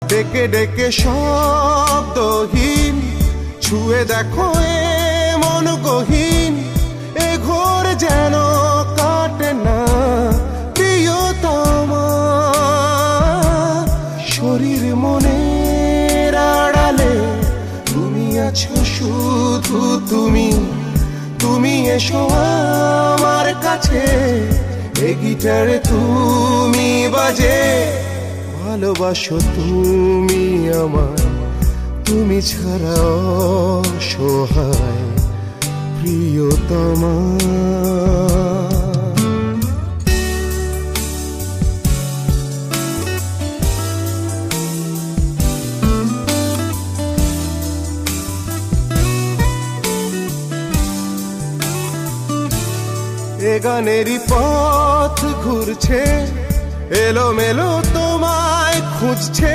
ডেকে ডেকে শব্দহীন ছুঁয়ে দেখো এ মন গহীন, এ ঘোর যেন কাটে না প্রিয়তমা। শরীর মনের আড়ালে তুমি আছো শুধু তুমি, তুমি এসো আমার কাছে, এ গিটারে তুমি বাজে। ভালোবাসো তুমি আমায়, তুমি ছাড়া অসহায় প্রিয়তমা। এ গানেরই পথ ঘুরছে, এলোমেলো তোমায় খুঁজছে।